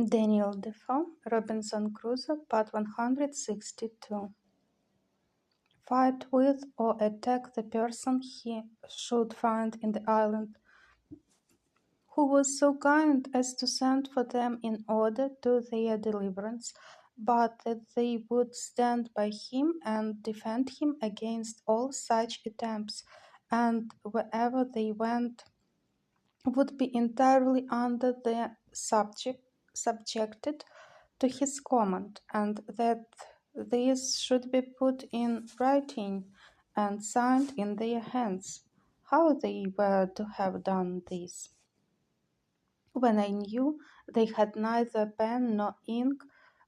Daniel Defoe, Robinson Crusoe, Part 162. Fight with or attack the person he should find in the island, who was so kind as to send for them in order to their deliverance, but that they would stand by him and defend him against all such attempts, and wherever they went would be entirely under the subjected to his command, and that these should be put in writing and signed in their hands. How they were to have done this, when I knew they had neither pen nor ink,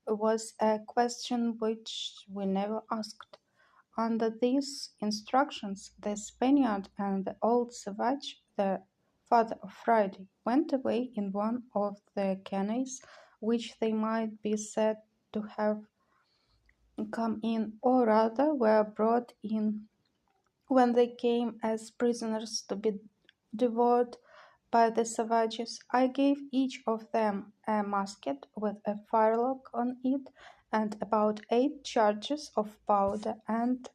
was a question which we never asked. Under these instructions, the Spaniard and the old savage, the father of Friday, went away in one of the canoes, which they might be said to have come in, or rather were brought in, when they came as prisoners to be devoured by the savages. I gave each of them a musket with a firelock on it, and about 8 charges of powder and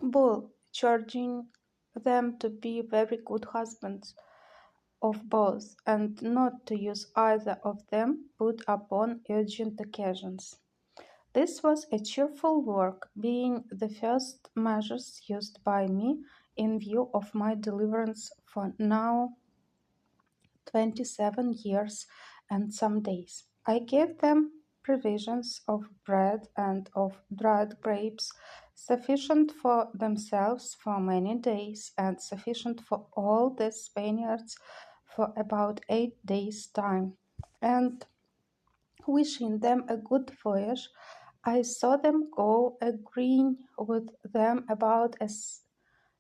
ball, charging them to be very good husbands of both, and not to use either of them but upon urgent occasions. This was a cheerful work, being the first measures used by me in view of my deliverance for now 27 years and some days. I gave them provisions of bread and of dried grapes, sufficient for themselves for many days, and sufficient for all the Spaniards for about 8 days' time. And wishing them a good voyage, I saw them go, agreeing with them about a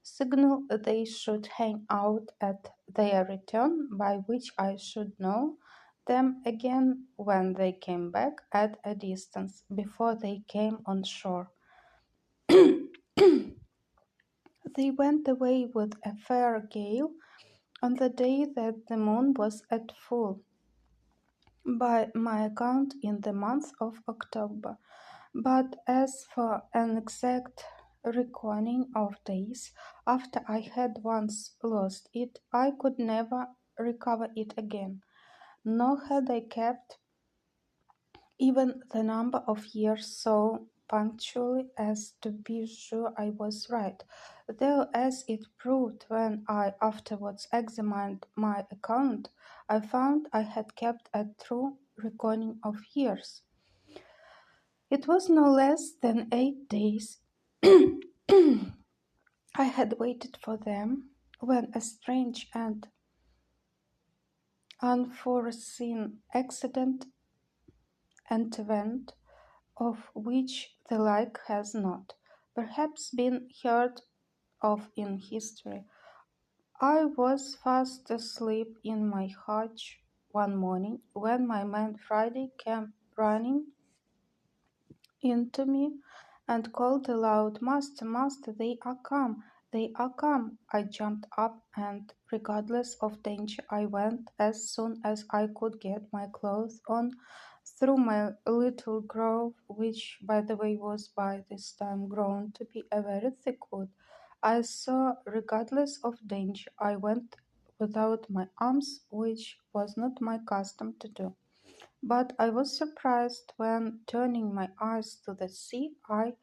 signal they should hang out at their return, by which I should know them again when they came back at a distance, before they came on shore. They went away with a fair gale on the day that the moon was at full, by my account in the month of October. But as for an exact reckoning of days, after I had once lost it, I could never recover it again, nor had I kept even the number of years so punctually as to be sure I was right, though, as it proved when I afterwards examined my account, I found I had kept a true reckoning of years. It was no less than 8 days I had waited for them, when a strange and unforeseen accident intervened, of which the like has not, perhaps, been heard of in history. I was fast asleep in my hutch one morning, when my man Friday came running into me and called aloud, "Master, master, they are come, they are come!" I jumped up, and regardless of danger, I went as soon as I could get my clothes on through my little grove, which, by the way, was by this time grown to be a very thick wood. I saw, regardless of danger, I went without my arms, which was not my custom to do. But I was surprised when, turning my eyes to the sea, I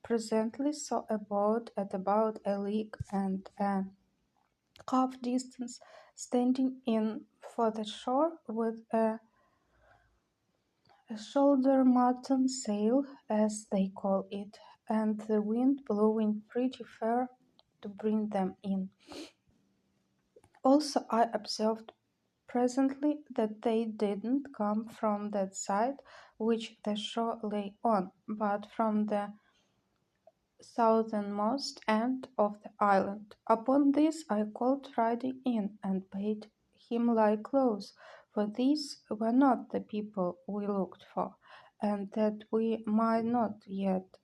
presently saw a boat at about a league and a half distance, standing in for the shore with a shoulder mutton sail, as they call it, and the wind blowing pretty fair to bring them in. Also, I observed presently that they didn't come from that side which the shore lay on, but from the southernmost end of the island. Upon this I called Friday in, and bade him lie close, for these were not the people we looked for, and that we might not yet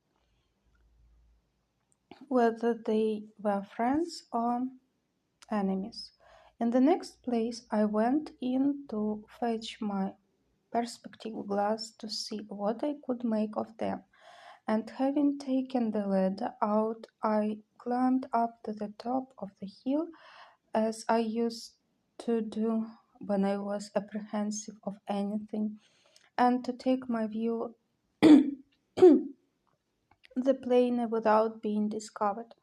whether they were friends or enemies. In the next place I went in to fetch my perspective glass to see what I could make of them, and having taken the ladder out, I climbed up to the top of the hill as I used to do when I was apprehensive of anything, and to take my view the plain without being discovered.